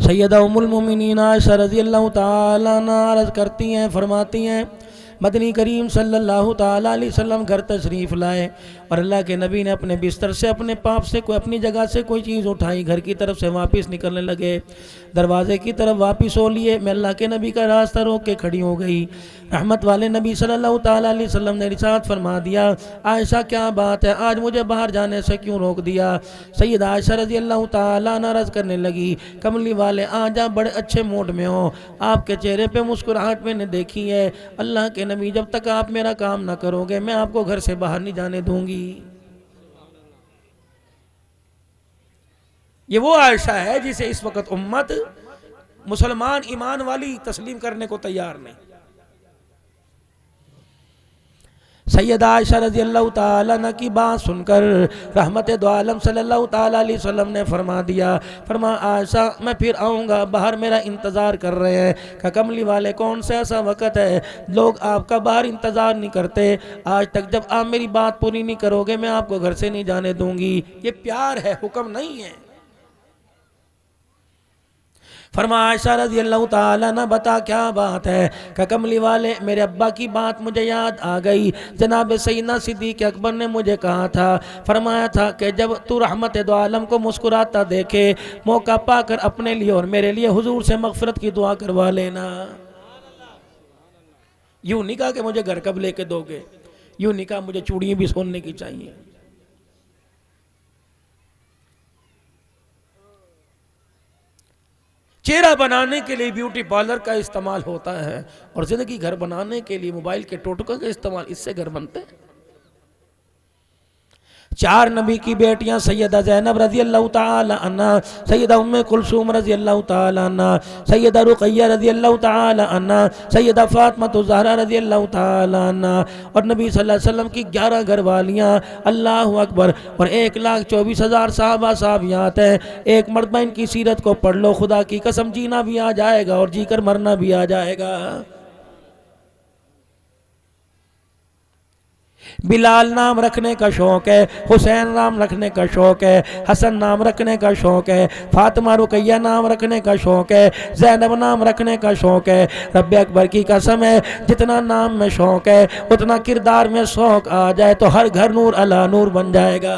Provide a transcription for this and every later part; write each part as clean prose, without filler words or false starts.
सैयदा उम्मुल मोमिनीन आयशा रज़ियल्लाहु ताला अन्हा अर्ज़ करती हैं, फरमाती हैं, मदनी करीम सल्लल्लाहु ताला अलैहि वसल्लम घर तशरीफ़ लाए और अल्लाह के नबी ने अपने बिस्तर से, अपने पाप से, कोई अपनी जगह से कोई चीज़ उठाई, घर की तरफ से वापस निकलने लगे, दरवाजे की तरफ वापस हो लिए। मैं अल्लाह के नबी का रास्ता रोक के खड़ी हो गई। रहमत वाले नबी सल्लल्लाहु ताला अलैहि वसल्लम ने इरशाद फरमा दिया, आयशा क्या बात है, आज मुझे बाहर जाने से क्यों रोक दिया? सैयदा आयशा रज़ियल्लाहु ताला अन्हा अर्ज़ करने लगी, कमली वाले आज आप बड़े अच्छे मूड में हो, आपके चेहरे पे मुस्कुराहट मैंने देखी है। अल्लाह के नबी जब तक आप मेरा काम ना करोगे मैं आपको घर से बाहर नहीं जाने दूंगी। ये वो आयशा है जिसे इस वक्त उम्मत मुसलमान ईमान वाली तस्लीम करने को तैयार नहीं। सैयदा आयशा रज़ियल्लाहु ताला अन्हा की बात सुनकर रहमत दो आलम सल्लल्लाहु ताला अलैहि वसल्लम ने फरमा दिया, फरमा आयशा मैं फिर आऊँगा, बाहर मेरा इंतज़ार कर रहे हैं। का कमली वाले कौन सा ऐसा वक़्त है लोग आपका बाहर इंतज़ार नहीं करते? आज तक जब आप मेरी बात पूरी नहीं करोगे मैं आपको घर से नहीं जाने दूँगी। ये प्यार है, हुक्म नहीं है। फरमा आयशा रज़ियल्लाहु ताला अन्हा बता क्या बात है? का कमली वाले मेरे अब्बा की बात मुझे याद आ गई। जनाब सैयदना सिद्दीक़ अकबर ने मुझे कहा था, फरमाया था कि जब तू रहमत दो आलम को मुस्कुराता देखे मौका पाकर अपने लिए और मेरे लिए हुजूर से मग़फ़िरत की दुआ करवा लेना। यूँ नहीं कहा कि मुझे घर कब लेके दोगे, यूँ नहीं कहा मुझे चूड़ियाँ भी सोने की चाहिए। चेहरा बनाने के लिए ब्यूटी पार्लर का इस्तेमाल होता है और ज़िंदगी घर बनाने के लिए मोबाइल के टोटकों का इस्तेमाल, इससे घर बनते हैं। चार नबी की बेटियां सैयदा ज़ैनब रज़ियल्लाहु ताला अन्हा, सैयदा उम्मे कुलसूम रज़ियल्लाहु ताला अन्हा, सैयदा रुक़ैया रज़ियल्लाहु ताला अन्हा, सैयदा फ़ातिमा ज़हरा रज़ियल्लाहु ताला अन्हा और नबी सल्लल्लाहु अलैहि वसल्लम की 11 घरवालियाँ। अल्लाहु अकबर। और 1,24,000 साहबा साहबियात हैं। एक मरतबा इनकी सीरत को पढ़ लो, खुदा की कसम जीना भी आ जाएगा और जीकर मरना भी आ जाएगा। बिलाल नाम रखने का शौक़ है, हुसैन नाम रखने का शौक़ है, हसन नाम रखने का शौक़ है, फातिमा रुक़ैया नाम रखने का शौक़ है, ज़ैनब नाम रखने का शौक़ है। रब्बे अकबर की कसम है जितना नाम में शौक़ है उतना किरदार में शौक़ आ जाए तो हर घर नूर अला नूर बन जाएगा।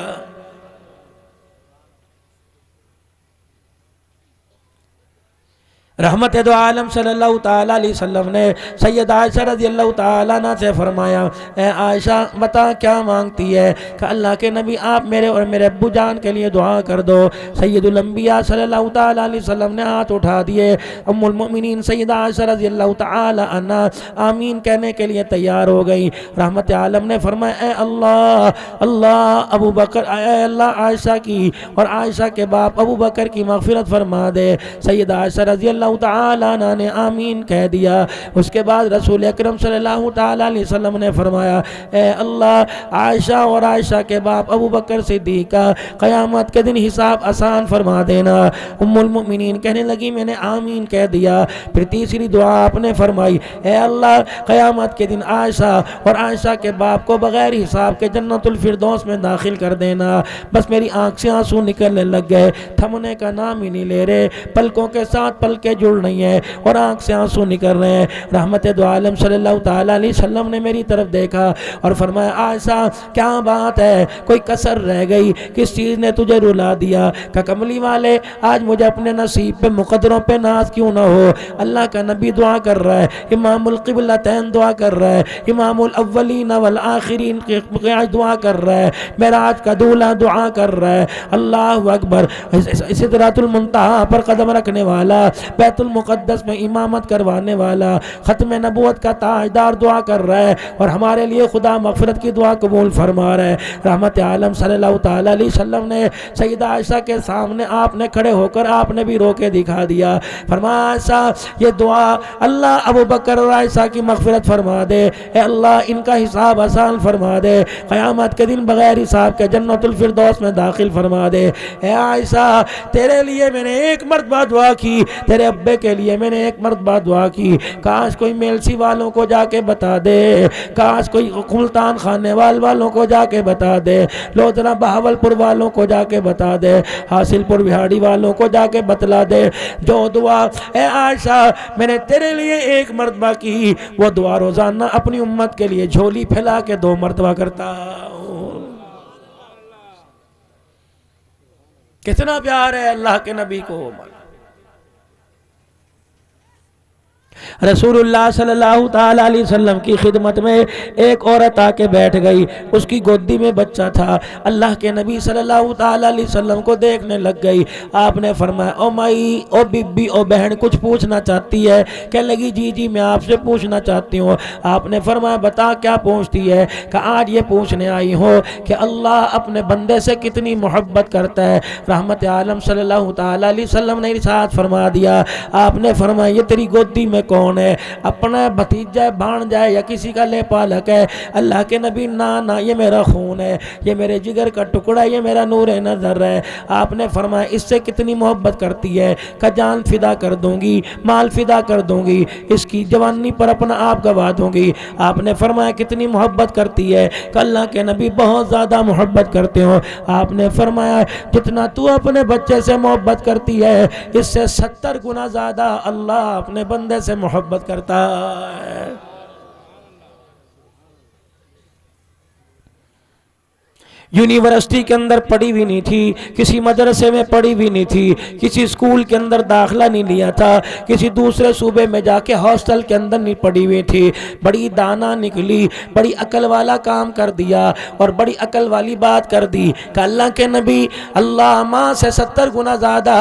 रहमत दो आलम सल्लल्लाहु ताला अलैहि वसल्लम ने सैयदा आयशा रज़ियल्लाहु ताला अन्हा से फरमाया, ए आयशा बता क्या मांगती है? कि अल्लाह के नबी आप मेरे और मेरे अब्बू जान के लिए दुआ कर दो। सैयदुल अंबिया सल्लल्लाहु ताला अलैहि वसल्लम ने हाथ उठा दिए। उम्मुल मोमिनीन सैयदा आयशा रज़ियल्लाहु ताला अन्हा आमीन कहने के लिए तैयार हो गई। रहमत आलम ने फरमाया, ए अल्लाह अल्लाह अबू बकर, ए अल्लाह आयशा की और आयशा के बाप अबू बकर की मग़फ़िरत फरमा दे। सैयदा आयशा रज़ियल्लाहु ताला अन्हा ने आमीन कह दिया। उसके बाद रसूल अकरम सल्लल्लाहु ताला अलैहि वसल्लम ने फरमाया, ए अल्लाह आयशा और आयशा के बाप अबू बकर सिद्दीक़ का क़यामत के दिन हिसाब आसान फरमा देना। उम्मुल मोमिनीन कहने लगी मैंने आमीन कह दिया। फिर तीसरी दुआ आपने फरमाई, ए अल्लाह क़यामत के दिन आयशा और आयशा के बाप को बग़ैर हिसाब के जन्नतुल फिरदौस में दाखिल कर देना। बस मेरी आँख से आंसू निकलने लग गए, थमने का नाम ही नहीं ले रहे, पलकों के साथ पलके जुड़ रही हैं और आँख से आंसू निकल रहे हैं। रहमत दो आलम सल्लल्लाहु ताला अलैहि वसल्लम ने मेरी तरफ देखा और फरमाया, आयशा क्या बात है, कोई कसर रह गई, किस चीज़ ने तुझे रुला दिया? का कमली वाले आज मुझे अपने नसीब पे मुकद्दरों पे नाज क्यों ना हो? अल्लाह का नबी दुआ कर रहा है, इमामुल क़िबलतैन दुआ कर रहा है, इमामुल अव्वलीन वल आखिरीन दुआ कर रहा है, मेराज का दूल्हा दुआ कर रहा है। अल्लाहु अकबर। सिदरतुल मुंतहा पर कदम रखने वाला, बैतुल मुक़द्दस में इमामत करवाने वाला, ख़त्म नबूवत का ताजदार दुआ कर रहा है और हमारे लिए खुदा मग़फ़िरत की दुआ कबूल फरमा रहा है। रहमत आलम सल्लल्लाहु ताला अलैहि वसल्लम ने सैयदा आयशा के सामने आपने खड़े होकर आपने भी रोके दिखा दिया। फरमाया, आयशा ये दुआ अल्लाह अबू बकर और आयशा की मग़फ़िरत फरमा दे, ए अल्लाह इनका हिसाब आसान फरमा दे, क़यामत के दिन बग़ैर हिसाब के जन्नतुल फिरदौस में दाखिल फरमा दे। ए आयशा तेरे लिए मैंने एक मरतबा दुआ की, तेरे अब्बे के लिए मैंने एक मरतबा दुआ की, काश कोई मेलसी वालों को जाके बता दे, काश कोई मुल्तान खाने वालों को जाके बता दे, लोधरा बहावलपुर वालों को जाके बता दे, हासिलपुर बिहाड़ी वालों को जाके बतला दे, जो दुआ ए आयशा मैंने तेरे लिए एक मरतबा की, वो दुआ रोजाना अपनी उम्मत के लिए झोली फैला के 2 मरतबा करता हूं। कितना प्यार है अल्लाह के नबी को। रसूलुल्लाह सल्लल्लाहु ताला अलैहि वसल्लम की खिदमत में एक औरत आके बैठ गई, उसकी गोदी में बच्चा था। अल्लाह के नबी सल्लल्लाहु ताला अलैहि वसल्लम को देखने लग गई। आपने फरमाया ओ माई, ओ बीबी, ओ बहन कुछ पूछना चाहती है? कह लगी जी जी मैं आपसे पूछना चाहती हूँ। आपने फरमाया बता क्या पूछती है? कि आज ये पूछने आई हो कि अल्लाह अपने बंदे से कितनी मोहब्बत करता है। रहमत आलम सल्लल्लाहु ताला अलैहि वसल्लम ने इरशाद फरमा दिया। आपने फरमाया ये तेरी गोदी में कौन है? अपना भतीजा भांजा है या किसी का ले पालक है? अल्लाह के नबी ना ना, ये मेरा खून है, ये मेरे जिगर का टुकड़ा, ये मेरा नूर नजर है। आपने फरमाया इससे कितनी मोहब्बत करती है? का जान फिदा कर दूंगी, माल फिदा कर दूंगी, इसकी जवानी पर अपना आप गवा दूंगी। आपने फरमाया कितनी मोहब्बत करती है? कि अल्लाह के नबी बहुत ज़्यादा मोहब्बत करते हो। आपने फरमाया जितना तू अपने बच्चे से मोहब्बत करती है इससे 70 गुना ज़्यादा अल्लाह अपने बंदे से मोहब्बत करता है। यूनिवर्सिटी के अंदर पढ़ी भी नहीं थी, किसी मदरसे में पढ़ी भी नहीं थी, किसी स्कूल के अंदर दाखिला नहीं लिया था, किसी दूसरे सूबे में जाके हॉस्टल के अंदर नहीं पढ़ी हुई थी। बड़ी दाना निकली, बड़ी अकल वाला काम कर दिया और बड़ी अकल वाली बात कर दी कि अल्लाह के नबी अल्लाह माँ से 70 गुना ज़्यादा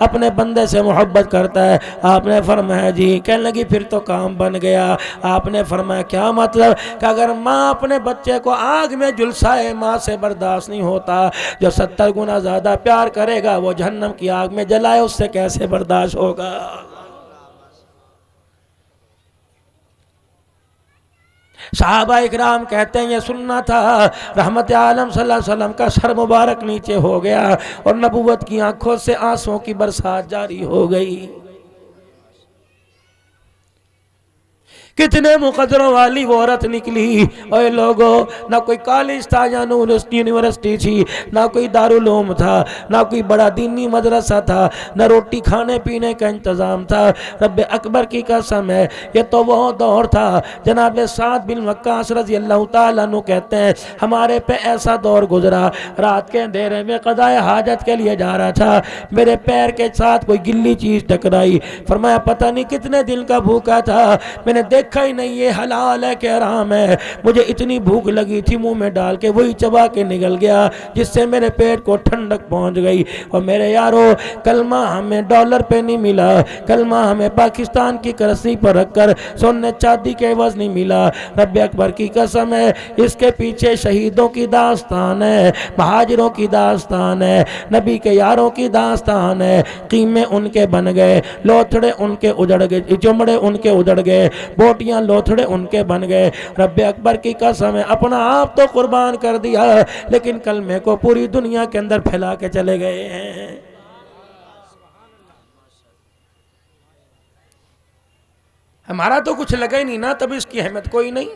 अपने बंदे से मोहब्बत करता है। आपने फरमाया जी। कहने लगी फिर तो काम बन गया। आपने फरमाया क्या मतलब? कि अगर माँ अपने बच्चे को आग में झुलसाए माँ से बर्दाश्त नहीं होता, जो 70 गुना ज्यादा प्यार करेगा वो जहन्नम की आग में जलाए उससे कैसे बर्दाश्त होगा? सहाबा इकराम कहते हैं ये सुनना था। रहमत आलम सल्लल्लाहु अलैहि वसल्लम का सर मुबारक नीचे हो गया और नबूवत की आंखों से आंसुओं की बरसात जारी हो गई। कितने मुकदरों वाली वो औरत निकली। और लोगों, ना कोई कॉलेज था या यूनिवर्सिटी थी, ना कोई दारुल-उलूम था, ना कोई बड़ा दीनी मदरसा था, ना रोटी खाने पीने का इंतज़ाम था। रब अकबर की कसम है ये तो वो दौर था। जनाब साद बिन वक्कास रज़ी अल्लाह ताला अन्हु कहते हैं हमारे पे ऐसा दौर गुजरा, रात के अंधेरे में क़ज़ाए हाजत के लिए जा रहा था, मेरे पैर के साथ कोई गिल्ली चीज़ टकराई। फरमाया पता नहीं कितने दिन का भूखा था, मैंने देखा ही नहीं ये हलाल है कि हराम है। मुझे इतनी भूख लगी थी मुंह में डाल के वही चबा के निकल गया जिससे मेरे पेट को ठंडक पहुंच गई। और मेरे यारो कलमा हमें डॉलर पे नहीं मिला, कलमा हमें पाकिस्तान की करंसी पर रखकर सोने चांदी के एवज नहीं मिला। रब अकबर की कसम है इसके पीछे शहीदों की दास्तान है, महाजिरों की दास्तान है, नबी के यारों की दास्तान है। कीमे उनके बन गए, लोथड़े उनके उजड़ गए, चमड़े उनके उजड़ गए, बोटियां लोथड़े उनके बन गए। रब अकबर की कसम है अपना आप तो कुर्बान कर दिया लेकिन कलमे को पूरी दुनिया के अंदर फैला के चले गए हैं। हमारा तो कुछ लगा ही नहीं ना, तब इसकी अहमियत कोई नहीं।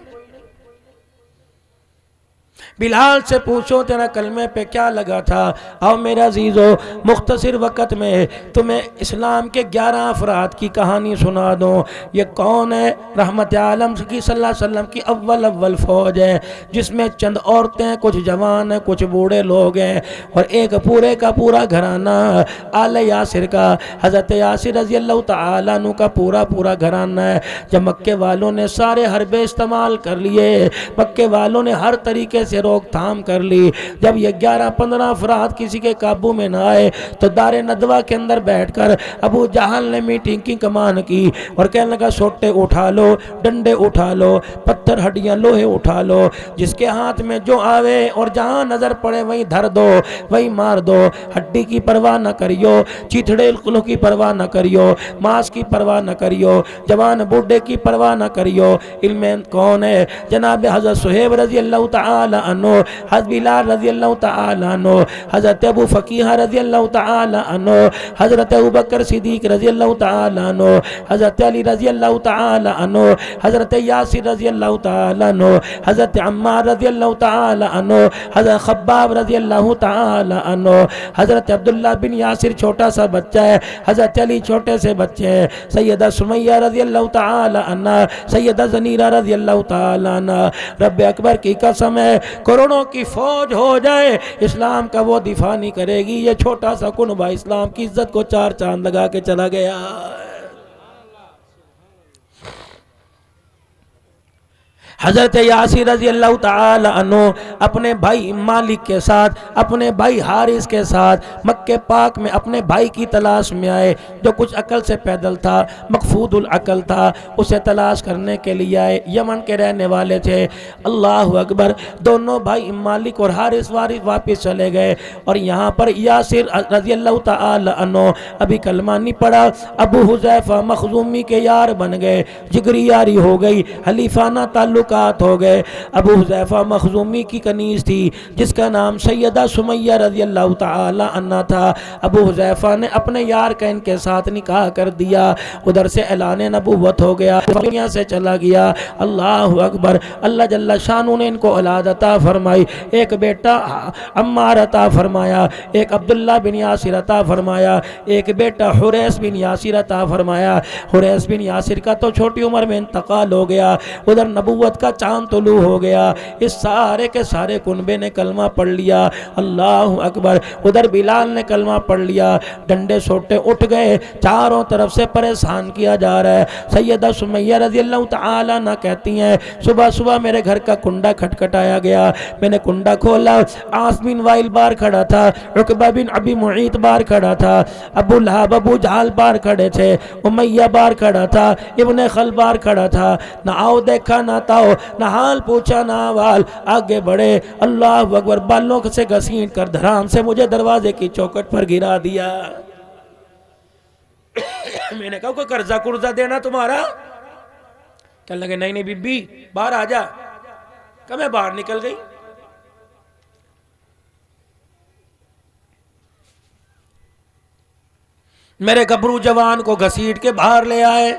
बिलाल से पूछो तेरा कलमे पे क्या लगा था। आओ मेरे अजीज़ो मुख्तसर वक़्त में तुम्हें इस्लाम के 11 अफराद की कहानी सुना दूँ। ये कौन है? रहमत आलम की सल्लल्लाहु अलैहि वसल्लम की अव्वल फ़ौज है जिसमें चंद औरतें, कुछ जवान हैं, कुछ बूढ़े लोग हैं और एक पूरे का पूरा घराना आले यासिर का, हज़रत यासिर रज़ी अल्लाह तआला अन्हु का पूरा घराना है। जब मक्के वालों ने सारे हरबे इस्तेमाल कर लिए, मक्के वालों ने हर तरीके से रोकथाम कर ली, जब ये 11-15 अफराद किसी के काबू में ना आए तो दारे नदवा के अंदर बैठकर अबू जहल ने मीटिंग की कमान की और कहने लगा सोटे उठा लो, डंडे उठा लो, पत्थर हड्डियां लोहे उठा लो, जिसके हाथ में जो आवे और जहां नजर पड़े वहीं धर दो, वहीं मार दो। हड्डी की परवाह न करियो, चिथड़े की परवाह न करियो, मांस की परवाह न करियो, जवान बूढ़े की परवाह न करियो। इल्म कौन है? जनाब हज़रत सुहेब रज़ी अल्लाह तआला अन्हु, हज़रत बिलाल रज़ी अल्लाह ताला अन्हु, हज़रत अबू फ़कीह रज़ी अल्लाह ताला अन्हु, हज़रत अबू बकर सिद्दीक़ रज़ी अल्लाह ताला अन्हु, हज़रत अली रज़ी अल्लाह ताला अन्हु, हज़रत यासिर रज़ी अल्लाह ताला अन्हु, हज़रत अम्मार रज़ी अल्लाह ताला अन्हु, हज़रत खब्बाब रज़ी अल्लाह ताला अन्हु, हज़रत अब्दुल्ला बिन यासिर छोटा सा बच्चा है, हज़रत अली छोटे से बच्चे हैं, सैयदा सुमैया रज़ी अल्लाह ताला अन्हा, सैयदा ज़नीरा रज़ी अल्लाह ताला अन्हा। रब अकबर की कसम है, करोड़ों की फौज हो जाए इस्लाम का वो दिफा नहीं करेगी। ये छोटा सा कुनबा इस्लाम की इज्जत को चार चांद लगा के चला गया। हज़रत यासिर रज़ी अल्लाह ताला अन्हु अपने भाई मालिक के साथ, अपने भाई हारिस के साथ मक्के पाक में अपने भाई की तलाश में आए, जो कुछ अकल से पैदल था, मकफूदुल अकल था, उसे तलाश करने के लिए आए। यमन के रहने वाले थे। अल्लाह अकबर। दोनों भाई मालिक और हारिस वापस चले गए और यहाँ पर यासिर रज़ी अल्लाह ताला अन्हु अभी कलमा नहीं पड़ा, अबू हुज़ैफा मखज़ूमी के यार बन गए, जिगरी यारी हो गई, हलीफाना ताल्लुक हो गए। अबू हुज़ैफा मखज़ूमी की कनीज़ थी जिसका नाम सैयदा सुमैया रज़ी अल्लाह ताला अन्हा था। अबू हुज़ैफा ने अपने यार का इनके साथ निकाह कर दिया। उधर से ऐलान नबूवत हो गया, दुनिया से चला गया। अल्लाह अकबर। अल्लाह जल्ला शानू ने इनको औलाद अता फरमाई, एक बेटा अम्मार अता फरमाया, एक अब्दुल्ला बिन यासिर अता फरमाया, एक बेटा हुरैस बिन यासिर अता फरमाया। हुरैस बिन यासिर का तो छोटी उम्र में इंतकाल हो गया। उधर नबूवत का चांद तुलू हो गया। इस सारे के सारे कुनबे ने कलमा पढ़ लिया। अल्लाह अकबर। उधर बिलाल ने कलमा पढ़ लिया। डंडे सोटे उठ गए, चारों तरफ से परेशान किया जा रहा है। सैयदा सुमैया रज़ी अल्लाह ताला अन्हा कहती हैं, सुबह सुबह मेरे घर का कुंडा खटखटाया गया। मैंने कुंडा खोला, आस बिन वाइल बाहर खड़ा था, उकबा बिन अबी मुईत बाहर खड़ा था, अबू लहब अबू जहल बाहर खड़े थे, उमैया बाहर खड़ा था, इब्ने खल बाहर खड़ा था। ना आओ देखा ना ताओ, ना हाल पूछा ना वाल, आगे बढ़े। अल्लाह अकबर। बालों से घसीट कर धराम से मुझे दरवाजे की चौखट पर गिरा दिया। मैंने कहा कोई कर्जा कुर्जा देना तुम्हारा? कहने लगे नहीं नहीं बीबी बाहर आ जा। कब मैं बाहर निकल गई। मेरे गबरू जवान को घसीट के बाहर ले आए।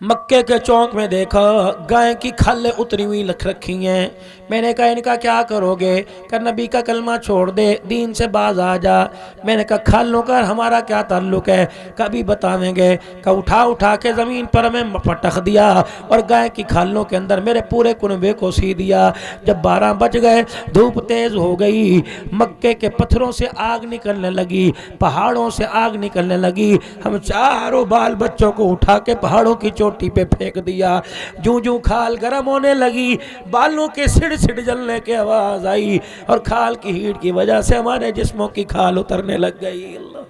मक्के के चौक में देखा गाय की खाले उतरी हुई लख रखी हैं। मैंने कहा इनका क्या करोगे? कर नबी का कलमा छोड़ दे, दीन से बाज आ जा। मैंने कहा खालों का हमारा क्या ताल्लुक है? कभी बतावेंगे। का उठा उठा के ज़मीन पर हमें पटक दिया और गाय की खालों के अंदर मेरे पूरे कुनबे को सी दिया। जब 12 बज गए, धूप तेज़ हो गई, मक्के के पत्थरों से आग निकलने लगी, पहाड़ों से आग निकलने लगी। हम चारों बाल बच्चों को उठा के पहाड़ों की चोटी पे फेंक दिया। जूं जूं खाल गर्म होने लगी, बालों के सिड़ सिड़ जलने की आवाज आई और खाल की हीट की वजह से हमारे जिस्मों की खाल उतरने लग गई। अल्लाह,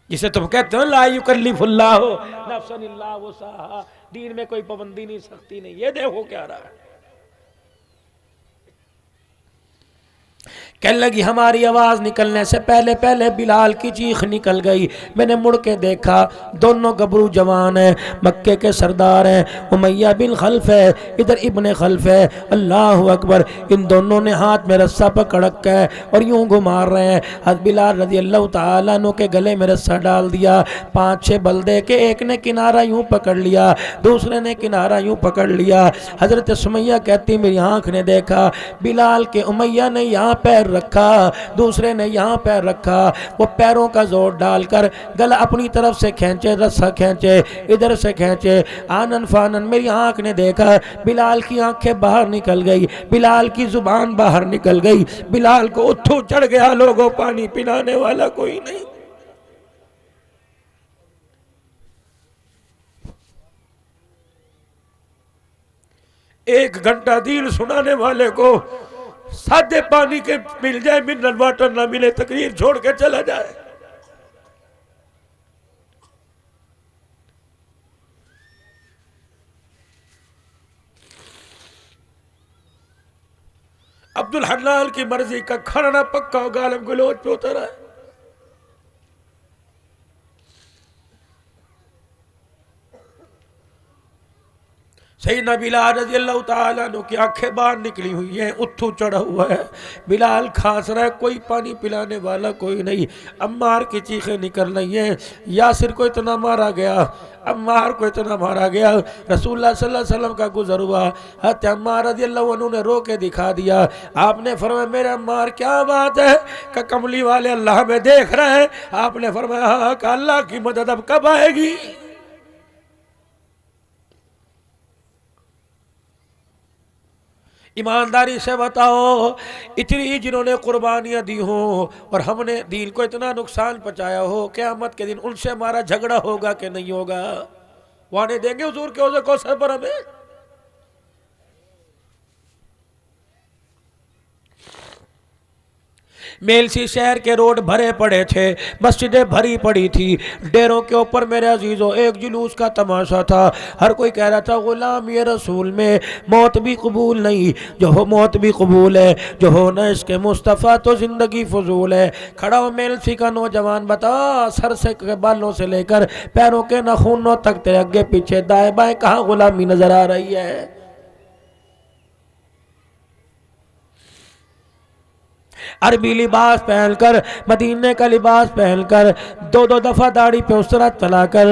जिसे तुम कहते हो ला युकल्लिफुल्लाहु नफ्सन इल्ला वुसअहा, दीन में कोई पाबंदी नहीं, सख्ती नहीं। ये देखो क्या रहा है। कहने लगी हमारी आवाज़ निकलने से पहले पहले बिलाल की चीख निकल गई। मैंने मुड़ के देखा, दोनों गबरू जवान हैं, मक्के के सरदार हैं। उमैया बिन खल्फ है, इधर इब्ने खल्फ है। अल्लाह अकबर। इन दोनों ने हाथ में रस्सा पकड़ रखा है और यूं घुमा रहे हैं। हज़रत बिलाल रज़ी अल्लाह ताला अन्हु के गले में रस्सा डाल दिया। 5-6 बल्दे के एक ने किनारा यूं पकड़ लिया, दूसरे ने किनारा यूं पकड़ लिया। हज़रत सुमैया कहती मेरी आँख ने देखा बिलाल के उमैया ने यहाँ पैर रखा, दूसरे ने यहाँ पैर रखा। वो पैरों का जोर डालकर गला अपनी तरफ से खींचे, रस्सा खींचे, इधर से खींचे, आनन फानन। मेरी आंख ने देखा बिलाल की आंखें बाहर निकल गई, बिलाल की जुबान बाहर निकल गई। बिलाल को उठो चढ़ गया, लोगों पानी पिलाने वाला कोई नहीं। एक घंटा दीन सुनाने वाले को सादे पानी के मिल जाए, मिनरल वाटर ना मिले, तकरीर छोड़ के चला जाए। अब्दुल हन्नान की मर्जी का खाना पक्का हो, गालिब गलोच पे उतर है। सैयदना बिलाल रज़ी अल्लाह ताला अन्हु की आंखें बाहर निकली हुई हैं, उत्थू चढ़ा हुआ है, बिलाल खांस रहा है, कोई पानी पिलाने वाला कोई नहीं। अम्मार की चीखें निकल रही हैं, यासिर को इतना मारा गया, अम्मार को इतना मारा गया। रसूलुल्लाह सल्लल्लाहु अलैहि वसल्लम का गुजर हुआ, हज़रत अम्मार रज़ी अल्लाह अन्हु ने रो के दिखा दिया। आपने फरमाया मेरे अम्मार क्या बात है कि कमली वाले अल्लाह में देख रहे हैं? आपने फरमाया हाँ, कि अल्लाह की मदद अब कब आएगी? ईमानदारी से बताओ, इतनी जिन्होंने कुर्बानियाँ दी हो और हमने दीन को इतना नुकसान पहुँचाया हो, क़यामत के दिन उनसे हमारा झगड़ा होगा कि नहीं होगा? वाने देंगे हुजूर के हौज़े कौसर पर हमें? मेलसी शहर के रोड भरे पड़े थे, मस्जिदें भरी पड़ी थी, डेरों के ऊपर मेरे अजीज़ों एक जुलूस का तमाशा था। हर कोई कह रहा था गुलाम ये रसूल में मौत भी कबूल नहीं, जो हो मौत भी कबूल है, जो हो न इसके मुस्तफ़ा तो ज़िंदगी फजूल है। खड़ा हो मेलसी का नौजवान, बता सर से बालों से लेकर पैरों के नाखूनों तक तेरे आगे पीछे दाएं बाएं कहाँ गुलामी नजर आ रही है? अरबी लिबास पहनकर, मदीने का लिबास पहनकर, दो दो दफ़ा दाढ़ी पे उस तरह चलाकर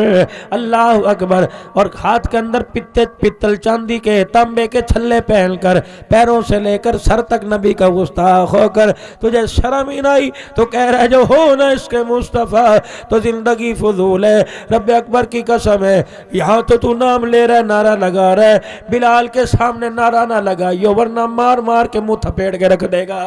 अल्लाह अकबर, और हाथ के अंदर पित्तल चांदी के तांबे के छल्ले पहनकर पैरों से लेकर सर तक नबी का गुस्ताख होकर तुझे शर्म ही नहीं तो कह रहा है जो हो ना इसके मुस्तफ़ा तो ज़िंदगी फजूल है। रब अकबर की कसम है, यहाँ तो तू नाम ले रहा है, नारा लगा रहा है, बिलाल के सामने नारा ना लगाइयो वरना मार मार के मुँह थपेट के रख देगा।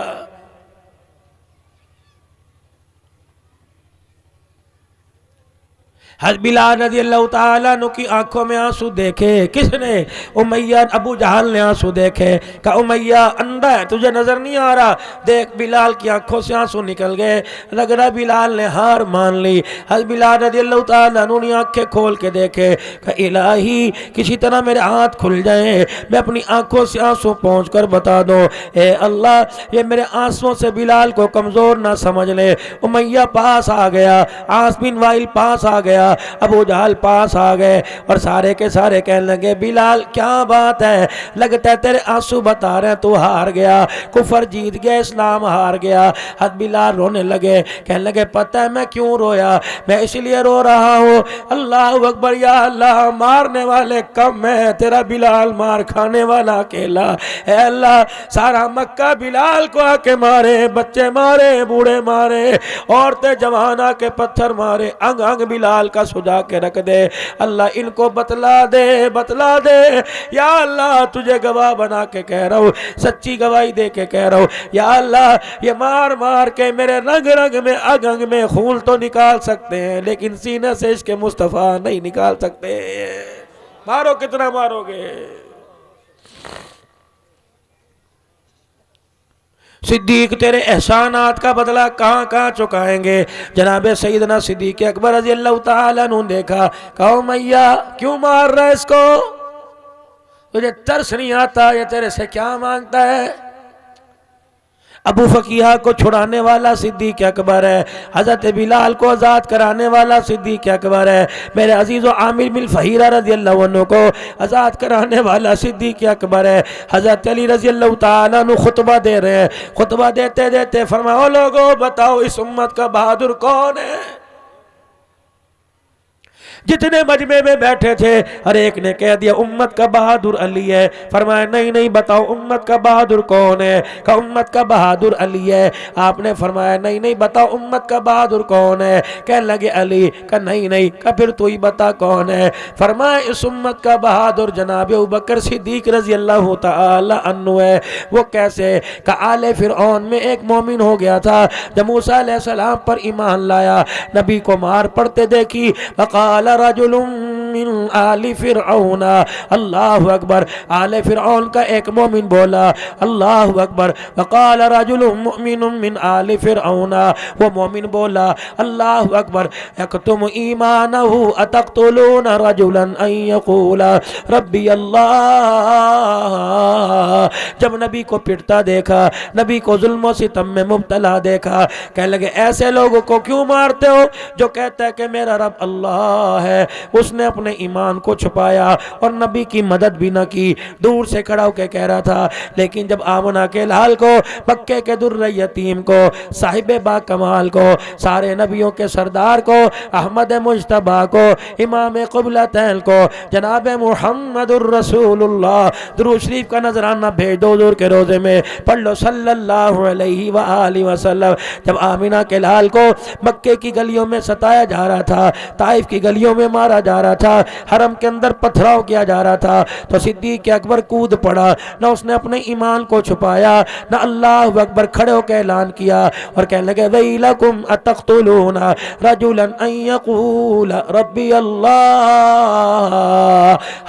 हज़रत बिलाल रज़ी अल्लाह ताला अन्हु की आंखों में आंसू देखे किसने? उमैया, अबू जहल ने आंसू देखे। कहा उमैया अंधा है, तुझे नजर नहीं आ रहा? देख बिलाल की आंखों से आंसू निकल गए, लग रहा बिलाल ने हार मान ली। हज़रत बिलाल रज़ी अल्लाह ताला अन्हु ने आंखें खोल के देखे, कहा इलाही किसी तरह मेरे हाथ खुल जाए, मैं अपनी आंखों से आंसू पहुँच कर बता दो, ए अल्लाह ये मेरे आंसुओं से बिलाल को कमज़ोर ना समझ ले। उमैया पास आ गया, आस बिन वाइल पास आ गया, अबू जहल पास आ गए और सारे के सारे कहने लगे बिलाल क्या बात है, लगता है तेरे आंसू बता रहे हैं तू हार गया, कुफर जीत गया, इस्लाम हार गया। हद बिलाल रोने लगे, कहने लगे पता है मैं क्यों रोया? मैं इसलिए रो रहा हूँ, अल्लाह अकबर, या अल्लाह मारने वाले कम है, तेरा बिलाल मार खाने वाला अकेला है। अल्लाह सारा मक्का बिलाल को आके मारे, बच्चे मारे, बूढ़े मारे, औरतें जवान आके पत्थर मारे, अंग अंग बिलाल का सुझा के रख दे। अल्लाह इनको बतला दे, बतला दे, या अल्लाह तुझे गवाह बना के कह रहा हूँ, सच्ची गवाही दे के कह रहा हूँ, या अल्लाह ये मार मार के मेरे रंग रंग में अंग अंग में खून तो निकाल सकते हैं लेकिन सीने से इसके मुस्तफ़ा नहीं निकाल सकते। मारो कितना मारोगे? सिद्दीक तेरे एहसानात का बदला कहाँ कहाँ चुकाएंगे? जनाब सैयदना सिद्दीक अकबर रज़ी अल्लाह ताला अन्हु देखा, कहो मैया क्यों मार रहा है इसको? तुझे तरस नहीं आता? ये तेरे से क्या मांगता है? अबू फकीहा को छुड़ाने वाला सिद्दीक अकबर है, हज़रत बिलाल को आज़ाद कराने वाला सिद्दीक अकबर है, मेरे अजीज़ आमिर बिन फहीरा रज़ी अल्लाह अन्हु को आज़ाद कराने वाला सिद्दीक अकबर है। हज़रत अली रज़ी अल्लाह ताला अन्हु खुतबा दे रहे हैं, खुतबा देते देते फरमाओ लोगों बताओ इस उम्मत का बहादुर कौन है? जितने मजमे में बैठे थे हर एक ने कह दिया उम्मत का बहादुर अली है। फरमाया नहीं नहीं बताओ उम्मत का बहादुर कौन है? कहा उम्मत का बहादुर अली है। आपने फरमाया नहीं नहीं बताओ उम्मत का बहादुर कौन है? कह लगे अली। कहा नहीं नहीं। कहा फिर तू ही बता कौन है? फरमाया इस उम्मत का बहादुर जनाब अबू बकर सिद्दीक रज़ी अल्लाह तआला अन्हु है। वो कैसे? कहा आले फिरऔन में एक मोमिन हो गया था, जब मूसा अलैहिस्सलाम पर ईमान लाया, नबी को मार पड़ते देखी, वक़ाल रजुलुम मिन आलि फिरऔन, अल्लाहु अकबर, आले फिरऔन का एक मोमिन बोला अल्लाहु अकबर, वक़ाल रजुलुम मुमिनुम मिन आलि फिरऔन, वो मोमिन बोला अल्लाहु अकबर, यक्तुम ईमानहु अतक़्तुलून रजुलन अन यक़ूला रब्बी अल्लाह। जब नबी को पिटता देखा, नबी को जुल्म सितम में मुब्तला देखा, कहने लगे ऐसे लोगों को क्यों मारते हो जो कहता है कि मेरा रब अल्लाह है, उसने अपने अपने ईमान को छुपाया और नबी की मदद भी न की, दूर से खड़ा होकर कह रहा था। लेकिन जब आमना के लाल को, मक्के के दुर्र यतीम को, साहिब बा कमाल को, सारे नबियों के सरदार को, अहमद मुज्तबा को, इमाम क़िबलतैन को, जनाब मुहम्मदुर रसूलुल्लाह दुरूद शरीफ का नजराना भेज दो हुजूर के रोजे में, पढ़ लो सल्लल्लाहु अलैहि वसल्लम। जब आमिना के लाल को मक्के की गलियों में सताया जा रहा था, ताइफ की गलियों में मारा जा रहा था, हरम के अंदर पथराव किया जा रहा था, तो सिद्दीक अकबर कूद पड़ा। न उसने अपने ईमान को छुपाया, न अल्लाह अकबर खड़े होकर ऐलान किया और कहने लगे वैलकुम अतक़्तुलूना रजुलन अन यक़ूल रब्बी अल्लाह,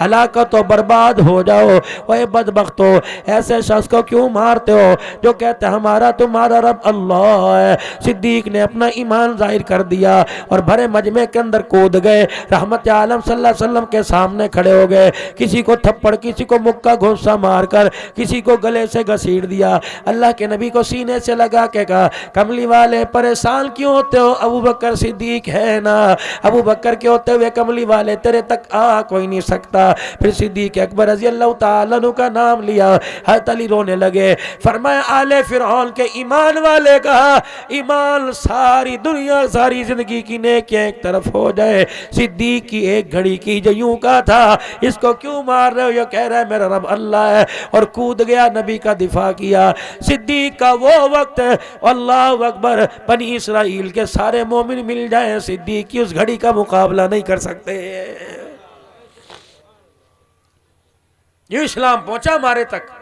हलाकत तो बर्बाद हो जाओ, ओए बदबख्तो, ऐसे शख्स को क्यों मारते हो जो कहते हमारा तुम्हारा रब अल्लाह है। सिद्दीक ने अपना ईमान जाहिर कर दिया और भरे मजमे के अंदर कूद गए, रहमत आलम सल्लल्लाहु अलैहि वसल्लम के सामने खड़े हो गए। किसी को थप्पड़, किसी को मुक्का घूंसा मारकर, किसी को गले से घसीट दिया। अल्लाह के नबी को सीने से लगा के कहा कमली वाले परेशान क्यों होते हो, अबू बकर सिद्दीक है ना, अबू बकर के होते हुए कमली वाले तेरे तक आ कोई नहीं सकता। फिर सिद्दीक अकबर रज़ी अल्लाह तआला अन्हु का नाम लिया, हज़रत अली रोने लगे। फरमाया आले फिरौन के ईमान वाले कहा ईमान सारी दुनिया सारी जिंदगी की नेकियां एक तरफ हो जाए, सिद्दीक की एक घड़ी की जो यूं का था इसको क्यों मार रहे हो, ये कह रहा है मेरा रब अल्लाह है, और कूद गया, नबी का दिफा किया। सिद्दीक का वो वक्त, अल्लाह अकबर, बनी इसराइल के सारे मोमिन मिल जाए, सिद्दीक की उस घड़ी का मुकाबला नहीं कर सकते। ये इस्लाम पहुंचा हमारे तक।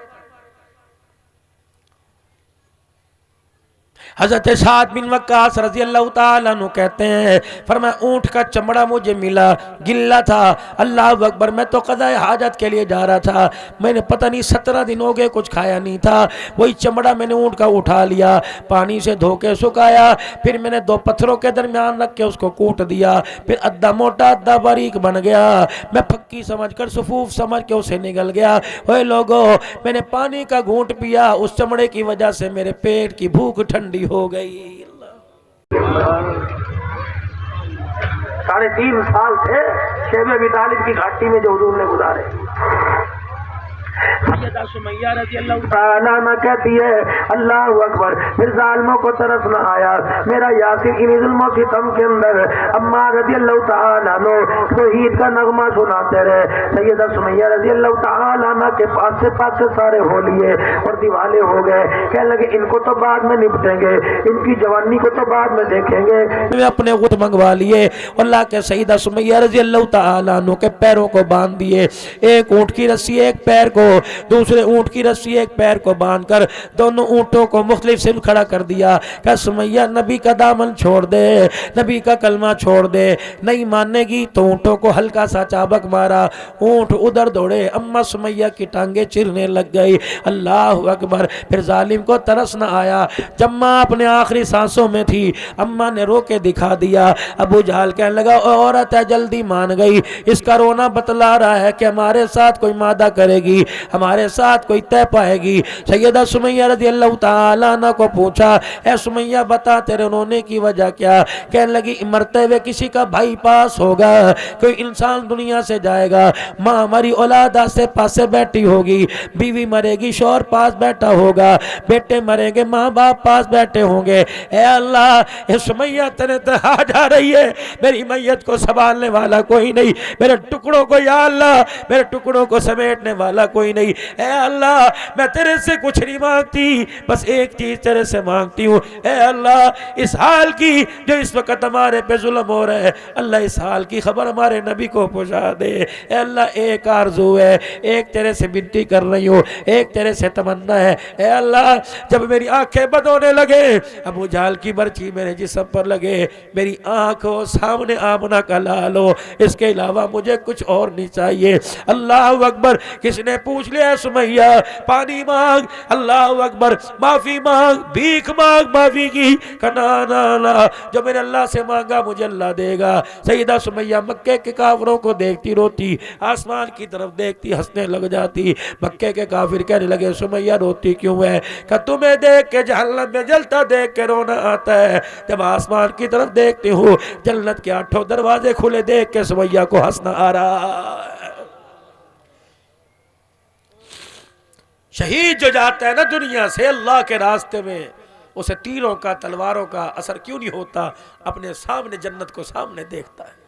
हज़रत साद बिन वक्कास रज़ी अल्लाह ताला अन्हु कहते हैं, फरमाया ऊँट का चमड़ा मुझे मिला, गिल्ला था, अल्लाह अकबर, मैं तो क़ज़ाए हाजत के लिए जा रहा था, मैंने पता नहीं 17 दिन हो गए कुछ खाया नहीं था, वही चमड़ा मैंने ऊँट का उठा लिया, पानी से धो के सुखाया, फिर मैंने 2 पत्थरों के दरमियान रख के उसको कूट दिया, फिर अद्धा मोटा अद्धा बारीक बन गया, मैं फक्की समझ कर सफूफ समझ के उसे निगल गया। ओए लोगो, मैंने पानी का घूंट पिया, उस चमड़े की वजह से मेरे पेट की भूख ठंडी हो गई। 3.5 साल थे शेब अबी तालिब की घाटी में जो हुजूर ने गुजारे। सैयदा सुमैया रज़ी अल्लाह तआला अन्हा कहती है अल्लाह अकबर, फिर जालिमों को तरस न आया, मेरा यासिर की जुल्मों की तम के अंदर अम्मा रज़ी अल्लाह तआला अन्हा तौहीद का नगमा सुनाते रहे। सैयदा सुमैया रज़ी अल्लाह तआला अन्हा के पास से सारे हो लिए और दीवाने हो गए, कहने लगे इनको तो बाद में निपटेंगे, इनकी जवानी को तो बाद में देखेंगे। वे अपने गुत मंगवा लिए, अल्लाह के सैयदा सुमैया रज़ी अल्लाह तआला अन्हा के पैरों को बांध दिए, एक ऊँट की रस्सी एक पैर को, दूसरे ऊंट की रस्सी एक पैर को बांधकर दोनों ऊंटों को मुख्तलिफ सिम खड़ा कर दिया। क्या सुमैया नबी का दामन छोड़ दे, नबी का कलमा छोड़ दे, नहीं मानेगी तो ऊंटों को हल्का सा चाबक मारा, ऊंट उधर दौड़े, अम्मा सुमैया की टांगे चिरने लग गई। अल्लाह अकबर। फिर जालिम को तरस न आया, जम्मा अपने आखिरी सांसों में थी, अम्मा ने रो के दिखा दिया। अबू जहल कहने लगा औरत है जल्दी मान गई, इसका रोना बतला रहा है कि हमारे साथ कोई मादा करेगी, हमारे साथ कोई तय पाएगी। सैयदा सुमैया रज़ी अल्लाह तआला अन्हा को पूछा, ए सुमैया बता तेरे रोने की वजह क्या? कहने लगी मरते हुए किसी का भाई पास होगा, कोई इंसान दुनिया से जाएगा, माँ हमारी औलाद आसे पासे बैठी होगी, बीवी मरेगी शौहर पास बैठा होगा, बेटे मरेंगे माँ बाप पास बैठे होंगे। ए अल्लाह ये सुमैया तेरे तहा जा रही है, मेरी मैयत को संभालने वाला कोई नहीं, मेरे टुकड़ों को या अल्लाह मेरे टुकड़ों को समेटने वाला कोई नहीं। ए अल्लाह मैं तेरे से कुछ नहीं मांगती, बस एक चीज तेरे से मांगती हूँ, ए अल्लाह इस हाल की जो इस वक्त हमारे पे जुल्म हो रहा है, अल्लाह इस हाल की खबर हमारे नबी को पहुँचा दे। ए अल्लाह एक आरज़ू है, एक तेरे से विनती कर रही हूँ, एक तेरे से तमन्ना है। ए अल्लाह जब मेरी आंखें बंद होने लगे, अबू जहल की बर्छी मेरे जिस्म पर लगे, मेरी आंखों सामने आमना का लाल हो, इसके अलावा मुझे कुछ और नहीं चाहिए। अल्लाह अकबर। किसने पूछ लिया सुमैया पानी मांग, अल्लाह अकबर, माफी मांग, भीख मांग माफी की, ना ना ना, जो मैंने अल्लाह से मांगा मुझे अल्लाह देगा। सैयदा सुमैया मक्के के काफिरों को देखती रोती, आसमान की तरफ देखती हंसने लग जाती। मक्के के काफिर कहने लगे सुमैया रोती क्यों है? कि तुम्हें देख के जहन्नम में जलता देख के रोना आता है, जब आसमान की तरफ देखती हूँ जन्नत के 8 दरवाजे खुले देख के सुमैया को हंसना आ रहा है। शहीद जो जाता है ना दुनिया से अल्लाह के रास्ते में, उसे तीरों का तलवारों का असर क्यों नहीं होता? अपने सामने जन्नत को सामने देखता है।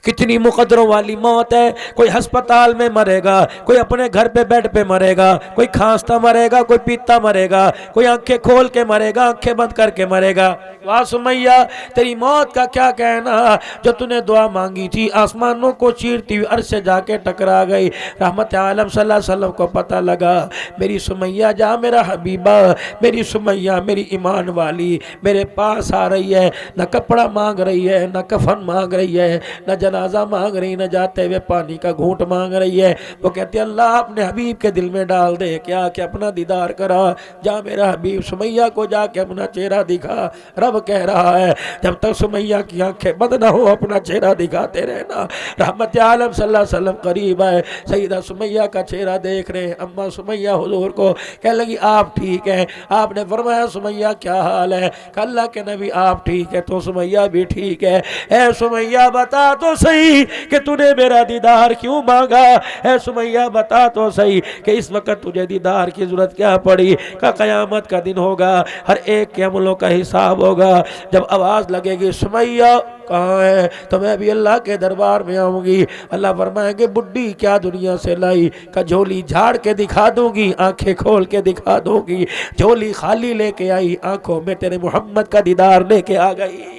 कितनी मुकद्दरों वाली मौत है। कोई अस्पताल में मरेगा, कोई अपने घर पे बेड पे मरेगा, कोई खांसता मरेगा, कोई पीता मरेगा, कोई आंखें खोल के मरेगा, आंखें बंद करके मरेगा। वाह सुमैया तेरी मौत का क्या कहना, जो तूने दुआ मांगी थी आसमानों को चीरती हुई अर्श से जाके टकरा गई। रहमत आलम सल्लल्लाहु अलैहि वसल्लम को पता लगा मेरी सुमैया जा, मेरा हबीबा, मेरी सुमैया मेरी ईमान वाली मेरे पास आ रही है, न कपड़ा मांग रही है, न कफन मांग रही है, न जनाजा मांग रही, न जाते हुए पानी का घूंट मांग रही है। वो कहती है अल्लाह अपने हबीब के दिल में डाल दे क्या कि अपना दीदार करा, जा मेरा हबीब सुमैया को जाके अपना चेहरा दिखा। रब कह रहा है जब तक सुमैया की आंखें बंद ना हो अपना चेहरा दिखाते रहना। रहमत आलम सल्लल्लाहु अलैहि वसल्लम करीब है, सईदा सुमैया का चेहरा देख रहे हैं। अम्मा सुमैया हुजूर को कह लगी आप ठीक है? आपने फरमाया सुमैया क्या हाल है? अल्लाह के नबी आप ठीक है तो सुमैया भी ठीक है। ऐ सुमैया बता तो सही कि तूने मेरा दीदार क्यों मांगा? ऐ सुमैया बता तो सही कि इस वक्त तुझे दीदार की जरूरत क्या पड़ी? का कयामत का दिन होगा, हर एक के अमलों का हिसाब होगा। जब आवाज लगेगी सुमैया कहाँ है, तो मैं भी अल्लाह के दरबार में आऊंगी। अल्लाह फरमाएंगे बुड्ढी क्या दुनिया से लाई? का झोली झाड़ के दिखा दूंगी, आंखें खोल के दिखा दूंगी। झोली खाली लेके आई, आंखों में तेरे मोहम्मद का दीदार लेके आ गई।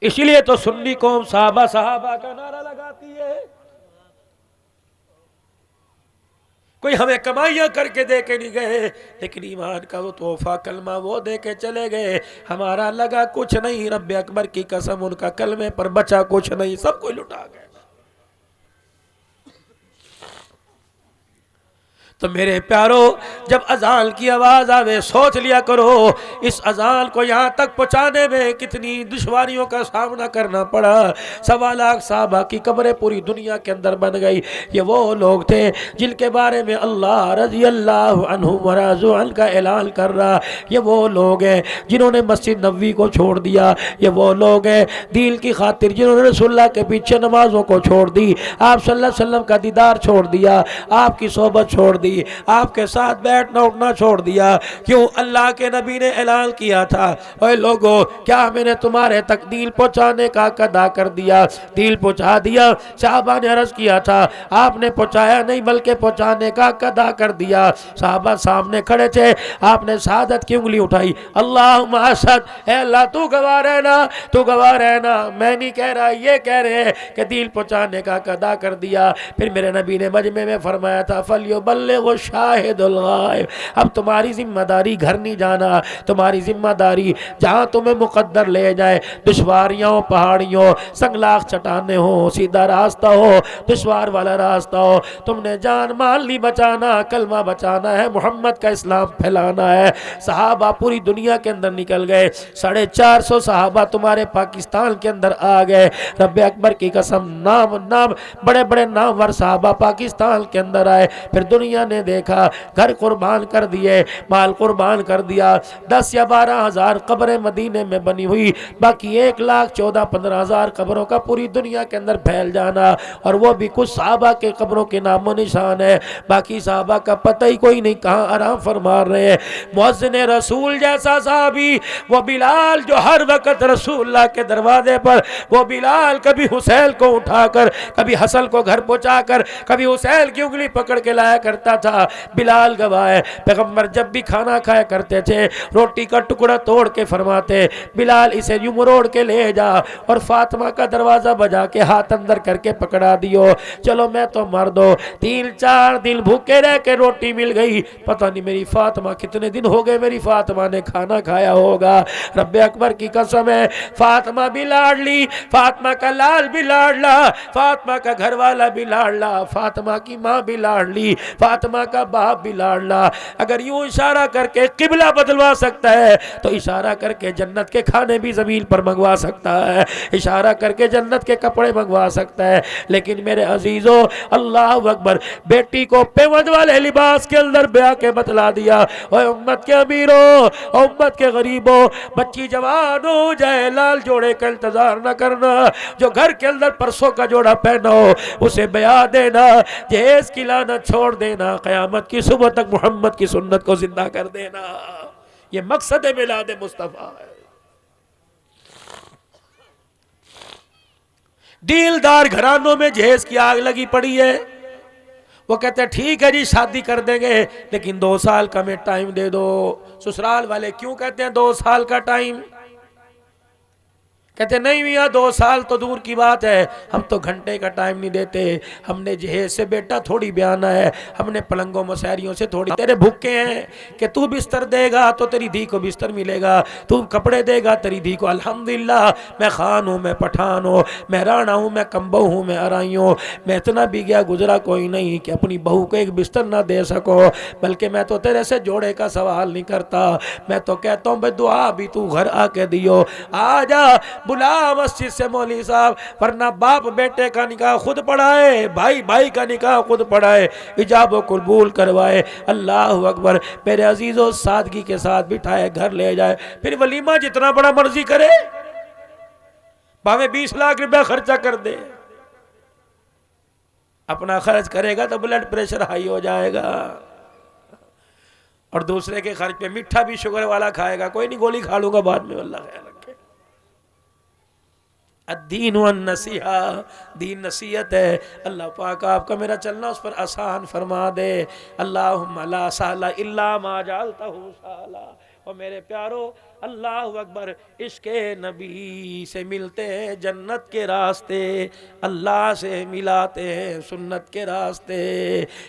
इसीलिए तो सुन्नी कौम साहबा साहबा का नारा लगाती है। कोई हमें कमाइयां करके दे के नहीं गए, लेकिन ईमान का वो तोहफा कलमा वो दे के चले गए। हमारा लगा कुछ नहीं, रब्बे अकबर की कसम उनका कलमे पर बचा कुछ नहीं, सब कोई लुटा गए। तो मेरे प्यारो जब अजान की आवाज़ आवे सोच लिया करो इस अजान को यहाँ तक पहुँचाने में कितनी दुश्वारियों का सामना करना पड़ा। 1.25 लाख साहबा की कब्रें पूरी दुनिया के अंदर बन गई। ये वो लोग थे जिनके बारे में अल्लाह रज़ी अल्लाह अन्हु व रज़ू अन्हु का ऐलान कर रहा। ये वो लोग हैं जिन्होंने मस्जिद नबवी को छोड़ दिया। ये वो लोग हैं दीन की खातिर जिन्होंने रसूलुल्लाह के पीछे नमाजों को छोड़ दी, आप सल्लल्लाहु अलैहि वसल्लम का दीदार छोड़ दिया, आपकी सोहबत छोड़ दी, आपके साथ बैठना उठना छोड़ दिया। क्यों? अल्लाह के नबी ने ऐलान किया था ओए लोगों क्या मैंने तुम्हारे तक दीन पहुंचाने का अदा कर दिया? दिल पहुंचा दिया। साहबा ने अर्ज किया था आपने पहुंचाया नहीं बल्कि पहुंचाने का अदा कर दिया। साहबा सामने खड़े थे, आपने शहादत की उंगली उठाई, अल्लाहुम्मा अशहद, ऐ अल्लाह तू गवाह रहना, तू गवाह रहना, मैं नहीं कह रहा, ये कह रहे हैं कि दिल पहुंचाने का अदा कर दिया। फिर मेरे नबी ने मजमे में फरमाया था फल्युबल्लिगु शाहिदुल गायब, अब तुम्हारी जिम्मेदारी घर नहीं जाना, तुम्हारी जिम्मेदारी जहाँ तुम्हें मुकद्दर ले जाए, दुश्वारियों पहाड़ियों संगलाख चटाने हो, सीधा रास्ता हो, दुश्वार वाला रास्ता हो, तुमने जान माल नहीं बचाना, कलमा बचाना है, मोहम्मद का इस्लाम फैलाना है। सहाबा पूरी दुनिया के अंदर निकल गए, 450 सहाबा तुम्हारे पाकिस्तान के अंदर आ गए। रब्बे अकबर की कसम नाम नाम बड़े बड़े नामवर सहाबा पाकिस्तान के अंदर आए। फिर दुनिया ने देखा घर कुर्बान कर दिए, माल कुर्बान कर दिया, 10 या 12 हज़ार कब्रें मदीने में बनी हुई, बाकी 1,14,15,000 कब्रों का पूरी दुनिया के अंदर फैल जाना। और वो भी कुछ साहबा के कब्रों के नामो निशान है, बाकी साहबा का पता ही कोई नहीं कहाँ आराम फरमा रहे हैं। मुअज्जिन रसूल जैसा साहबी वो बिलाल जो हर वक्त रसूलुल्लाह के दरवाजे पर, वो बिलाल कभी हुसैन को उठाकर, कभी हसन को घर पहुँचा कर, कभी हुसैन की उंगली पकड़ के लाया करता था, बिलाल गवाह है। पैगंबर जब भी खाना खाया करते थे रोटी का टुकड़ा तोड़ के फरमाते, बिलाल इसे यूं मरोड़ के ले जा और फातिमा का दरवाजा बजा के हाथ अंदर करके पकड़ा दियो, चलो मैं तो मर दो। 3-4 दिन भूखे रह के रोटी मिल गई, पता नहीं मेरी फातिमा कितने दिन हो गए मेरी फातिमा ने खाना खाया होगा। रब्बे अकबर की कसम है, फातिमा भी लाडली, फातिमा का लाल भी लाडला, फातिमा का घर वाला भी लाडला, फातिमा की माँ भी लाडली, फातिमा का बाप भी लाडला। अगर यूं इशारा करके किबला बदलवा सकता है तो इशारा करके जन्नत के खाने भी जमीन पर मंगवा सकता है, इशारा करके जन्नत के कपड़े मंगवा सकता है। लेकिन मेरे अजीजों, अल्लाह अकबर, बेटी को पेवंद वाले लिबास के अंदर ब्याह के बतला दिया। और उम्मत के अमीरों, उम्मत के गरीबों, बच्ची जवान हो जाए लाल जोड़े का इंतजार न करना, जो घर के अंदर परसों का जोड़ा पहना हो उसे ब्याह देना, जहेज की लानत छोड़ देना, क़यामत की सुबह तक मोहम्मद की सुन्नत को जिंदा कर देना। ये मकसद मिलाद मुस्तफ़ा है। डीलदार घरानों में जहेज की आग लगी पड़ी है, वो कहते हैं ठीक है जी शादी कर देंगे लेकिन 2 साल का हमें टाइम दे दो। ससुराल वाले क्यों कहते हैं 2 साल का टाइम? कहते नहीं भैया 2 साल तो दूर की बात है, हम तो घंटे का टाइम नहीं देते, हमने जहेज से बेटा थोड़ी बयाना है, हमने पलंगों मसहरियों से थोड़ी, तेरे भूखे हैं कि तू बिस्तर देगा तो तेरी धी को बिस्तर मिलेगा, तू कपड़े देगा तेरी धी को। अल्हम्दुलिल्लाह मैं खान हूँ, मैं पठान हूँ, मैं राणा हूँ, मैं कम्बो हूँ, मैं अराई हूँ, मैं इतना भी गया गुजरा कोई नहीं कि अपनी बहू को एक बिस्तर ना दे सको। बल्कि मैं तो तेरे से जोड़े का सवाल नहीं करता, मैं तो कहता हूँ भाई दुआ भी तू घर आके दियो, आ जा बुला मस्जिद से मौलवी साहब, वरना बाप बेटे का निकाह खुद पढ़ाए, भाई भाई का निकाह खुद पढ़ाए, इजाब कबूल करवाए। अल्लाह अकबर। मेरे अजीजों, सादगी के साथ बिठाए घर ले जाए, फिर वलीमा जितना बड़ा मर्जी करे, भावे 20 लाख रुपया खर्चा कर दे, अपना खर्च करेगा तो ब्लड प्रेशर हाई हो जाएगा और दूसरे के खर्च पे मीठा भी शुगर वाला खाएगा, कोई नहीं गोली खा लूंगा बाद में, अल्लाह ख्याल रखे। दीन व नसीहा, दीन नसीहत है। अल्लाह पाक आपका मेरा चलना उस पर आसान फरमा दे। अल्लाहुम्मा ला सहला इल्ला मा जअलतहु सहला। और मेरे प्यारो, अल्लाह अकबर, इश्क़ नबी से मिलते हैं जन्नत के रास्ते, अल्लाह से मिलाते हैं सुन्नत के रास्ते।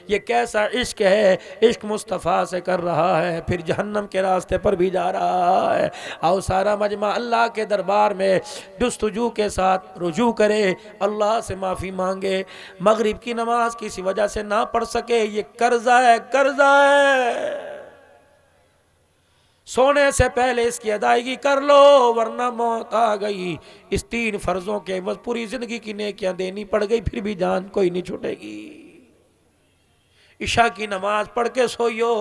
ये कैसा इश्क है, इश्क मुस्तफ़ा से कर रहा है फिर जहन्नम के रास्ते पर भी जा रहा है। आओ सारा मजमा अल्लाह के दरबार में जुस्तजू के साथ रुजू करे, अल्लाह से माफ़ी मांगे। मगरिब की नमाज किसी वजह से ना पढ़ सके, ये कर्जा है, कर्जा है, सोने से पहले इसकी अदायगी कर लो वरना मौत आ गई। इस 3 फर्जों के बस पूरी जिंदगी की नेकियां देनी पड़ गई, फिर भी जान कोई नहीं छूटेगी। इशा की नमाज पढ़ के सोइयो,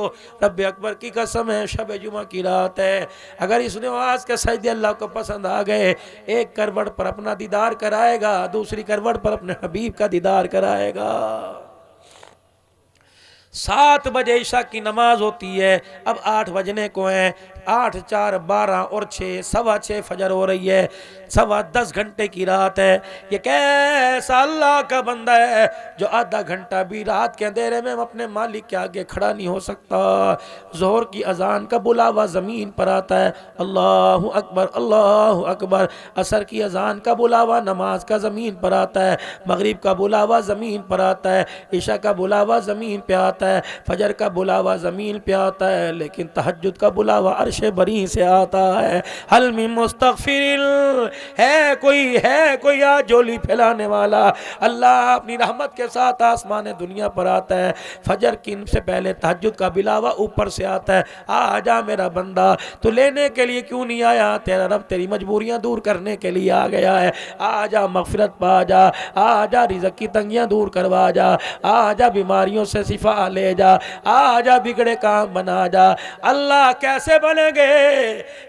रब्बे अकबर की कसम है शब जुमा की रात है, अगर इस नमाज के सजदे अल्लाह को पसंद आ गए, एक करवट पर अपना दीदार कराएगा, दूसरी करवट पर अपने हबीब का दीदार कराएगा। 7 बजे ईशा की नमाज होती है, अब 8 बजने को हैं, 8, 4, 12 और 6, 6:15 फजर हो रही है, 10:15 घंटे की रात है। ये कैसा अल्लाह का बंदा है जो आधा घंटा भी रात के अंधेरे में अपने मालिक के आगे खड़ा नहीं हो सकता। जोहर की अजान का बुलावा ज़मीन पर आता है, अल्लाहु अकबर अल्लाहु अकबर। असर की अजान का बुलावा नमाज का ज़मीन पर आता है, मगरिब का बुलावा ज़मीन पर आता है, ईशा का बुलावा ज़मीन पर आता है, फजर का बुलावा ज़मीन पर आता है, लेकिन तहज्जुद का बुलावा अर्शे बरी से आता है। हल मिन मुस्तगफिर, है कोई आज झोली फैलाने वाला। अल्लाह अपनी रहमत के साथ आसमान दुनिया पर आता है, फजर की से पहले तहज्जुद का बिलावा ऊपर से आता है। आ जा मेरा बंदा, तू लेने के लिए क्यों नहीं आया, तेरा रब तेरी मजबूरियां दूर करने के लिए आ गया है। आ जा मगफिरत पा जा, आ जा रिज़्क़ की तंगियां दूर करवा जा, आ जा बीमारियों से शिफा ले जा, आ जा बिगड़े काम बना जा। अल्लाह कैसे बनेंगे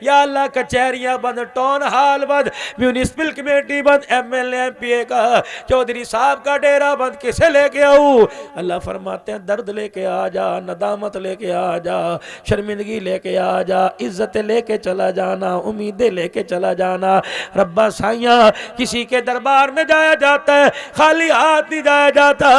या अल्लाह, कचहरियां बंद, टाउन हाल बंद, म्यूनिसिपल कमेटी बंद, MLA MPA का, चौधरी साहब का डेरा बंद, किसे लेके आऊँ? अल्लाह फरमाते हैं दर्द लेके आ जा, नदामत लेके आ जा, शर्मिंदगी लेके आ जा, इज्जत लेके चला जाना, उम्मीदें लेके चला जाना। रब्बा साइया किसी के दरबार में जाया जाता है, खाली हाथ नहीं जाया जाता,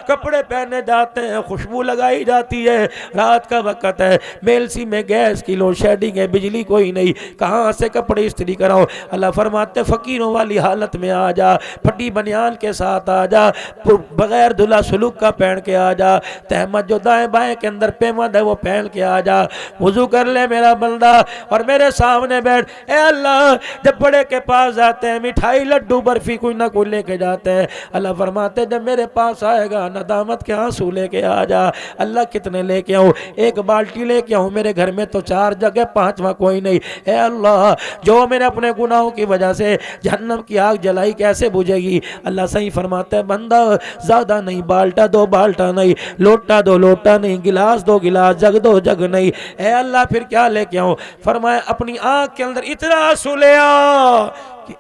कपड़े पहने जाते हैं, खुशबू लगाई जाती है। रात का वक्त है, मेलसी में गैस की लोड शेडिंग है, बिजली कोई नहीं, कहाँ से कपड़े इस्त्री कराओ? अल्लाह फरमाते फकीरों वाली हालत में आ जा, फटी बनियान के साथ आ जा, बगैर दुल्हा सुलूक का पहन के आ जा, तहमत जो दाएं बाएं के अंदर पेमद है वो पहन के आ जा, वुजू कर ले मेरा बंदा और मेरे सामने बैठ। ए अल्लाह जब बड़े के पास जाते हैं मिठाई लड्डू बर्फी कोई ना कोई लेके जाते हैं, अल्लाह फरमाते जब मेरे पास आएगा नदामत के आंसू लेके आ जा। अल्लाह कितने लेके आऊँ? एक बाल्टी लेके आऊँ, मेरे घर में तो 4 जगह, 5वां कोई नहीं। ए अल्लाह जो मैंने अपने गुनाहों की वजह से जहन्नम की आग जलाई कैसे बुझेगी? अल्लाह सही फरमाते हैं बंदा ज़्यादा नहीं, बाल्टा दो बाल्टा नहीं, लोटा दो लोटा नहीं, गिलास दो गिलास, जग दो जग नहीं। ए अल्लाह फिर क्या लेके आऊँ? फरमाया अपनी आँख के अंदर इतना आंसू ले आ कि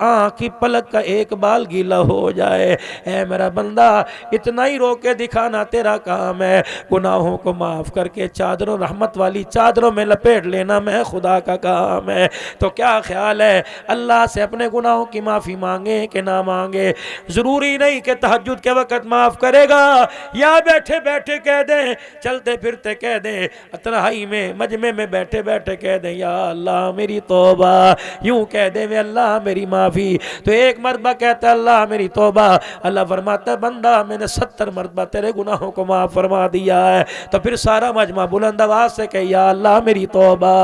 आँख की पलक का एक बाल गीला हो जाए। ऐ मेरा बंदा इतना ही रो के दिखाना तेरा काम है, गुनाहों को माफ़ करके चादरों रहमत वाली चादरों में लपेट लेना मैं खुदा का काम है। तो क्या ख्याल है अल्लाह से अपने गुनाहों की माफ़ी मांगे कि ना मांगे? ज़रूरी नहीं कि तहज्जुद के वक़्त माफ़ करेगा, या बैठे बैठे कह दें, चलते फिरते कह दें, तन्हाई में मजमे में बैठे बैठे कह दें या अल्लाह मेरी तौबा, यूँ कह दे वे अल्लाह मेरी माफ़ी। तो एक मरतबा कहता है अल्लाह मेरी तौबा, अल्लाह फरमाता है बंदा मैंने 70 मरतबा तेरे गुनाहों को माफ़ फरमा दिया है। तो फिर सारा मजमा बुलंद आवाज़ से कहे या अल्लाह मेरी तौबा,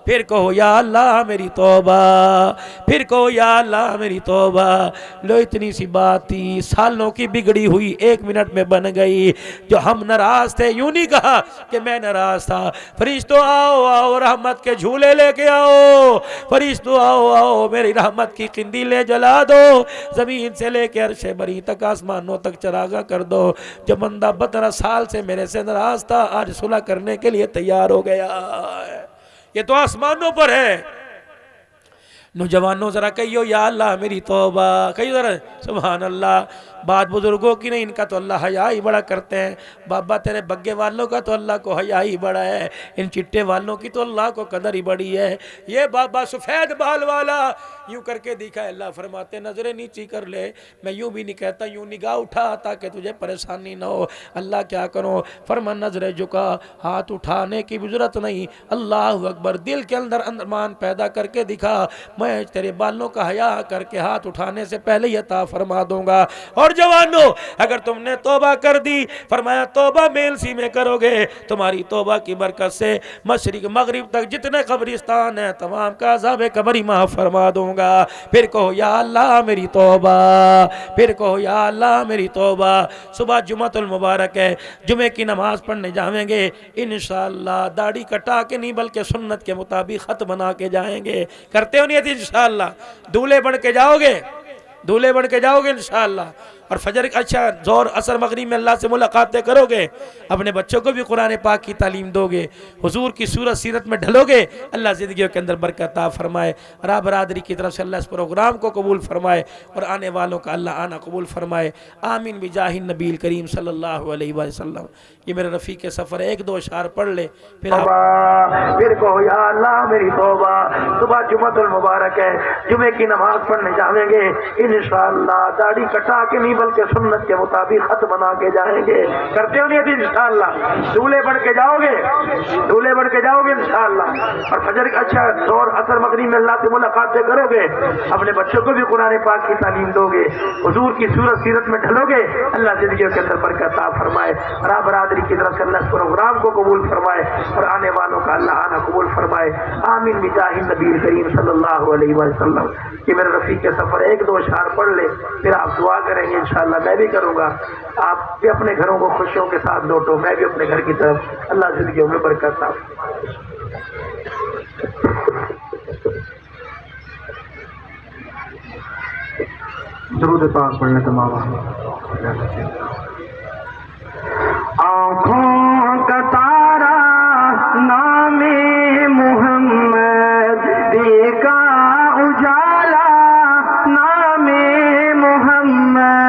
फिर कहो या अल्लाह मेरी तौबा, फिर कहो या अल्लाह मेरी तौबा। लो इतनी सी बात थी, सालों की बिगड़ी हुई 1 मिनट में बन गई। जो हम नाराज थे, यूं नहीं कहा कि मैं नाराज था, फरिश्तों आओ आओ रहमत के झूले लेके आओ, फरिश्तों आओ आओ मेरी रहमत की किंदीलें जला दो, जमीन से लेके अर्शे बरी तक आसमानों तक चरागा कर दो। जो बंदा 12 साल से मेरे से नाराज था आज सुलह करने के लिए तैयार हो गया है, ये तो आसमानों पर है। नौजवानों जरा कहियो या अल्लाह मेरी तौबा, कहियो जरा सुभान अल्लाह। बात बुजुर्गों की नहीं, इनका तो अल्लाह हया ही बड़ा करते हैं। बाबा तेरे बग्गे वालों का तो अल्लाह को हया ही बड़ा है, इन चिट्टे वालों की तो अल्लाह को कदर ही बड़ी है। ये बाबा सफ़ेद बाल वाला यूं करके दिखा, अल्लाह फरमाते नजरें नीची कर ले। मैं यूं भी नहीं कहता, यूं निगाह उठा ताकि तुझे परेशानी ना हो। अल्लाह क्या करो, फरमान नजरें झुका, हाथ उठाने की भी जरूरत नहीं। अल्लाह अकबर, दिल के अंदर अंदरमान पैदा करके दिखा, मैं तेरे बालों का हया करके हाथ उठाने से पहले ही अता फरमा दूंगा। और जवानों अगर तुमने तौबा कर दी, फरमाया तौबा मेलसी में करोगे, तुम्हारी तौबा की बरकत से मशरिक मगरिब तक जितने कब्रिस्तान है तमाम का अज़ाब कब्र माफ़ फरमा दूंगा। फिर कहो या अल्लाह मेरी तौबा, फिर कहो या अल्लाह मेरी तौबा। सुबह जुम्मतुल मुबारक है, जुमे की नमाज पढ़ने जाएंगे इंशाअल्लाह, दाढ़ी कटा के नहीं बल्कि सुन्नत के मुताबिक खत बना के जाएंगे। करते हो नहीं इंशाअल्लाह? दूल्हे बन के जाओगे, दूल्हे बन के जाओगे इंशाअल्लाह। और फजर अच्छा जोर असर मगरिब में अल्लाह से मुलाकातें करोगे, अपने बच्चों को भी कुरान पाक की तालीम दोगे, हुजूर की सूरत सीरत में ढलोगे, अल्लाह ज़िंदगियों के अंदर बरकत अता फरमाए। रा बरादरी की तरफ से अल्लाह इस प्रोग्राम को कबूल फरमाए और आने वालों का अल्लाह आना कबूल फरमाए। आमीन बिजाहिन नबील करीम सल्लल्लाहु अलैहि वसल्लम। ये मेरे रफ़ीक के सफ़र है, 1-2 अशार पढ़ ले फिर कहो या अल्लाह मेरी तौबा। सुबह जुम्मतुल मुबारक है, जुमे की नमाज पढ़ने जाएंगे इंशाअल्लाह, दाढ़ी कटा के नहीं बल्कि सुन्नत के मुताबिक खत बना के जाएंगे। करते हो नहीं इंशाअल्लाह? दूल्हे बन के जाओगे, दूल्हे बन के जाओगे इंशाअल्लाह। और फजर अच्छा जोर असर मगरिब में अल्लाह से मुलाकातें करोगे, अपने बच्चों को भी कुरान पाक की तालीम दोगे, हुजूर की सूरत सीरत में ढलोगे, अल्लाह जिंदगियों के अंदर बरकत अता फरमाए। रा बरादरी की तरफ से अल्लाह इस प्रोग्राम को कबूल फरमाए और आने वालों का अल्लाह आना कबूल फरमाए। आमीन बिजाहिन नबी करीम सल्लल्लाहु अलैहि वसल्लम। ये मेरे रफ़ीक के सफ़र 1-2 अशार पढ़ ले, फिर आप दुआ करेंगे इंशाअल्लाह, मैं भी करूँगा। आप भी अपने घरों को खुशियों के साथ लौटो, मैं भी अपने घर की तरफ। अल्लाह जिंदगियों में बरकत अता। दरूद पाक पढ़ने का मावा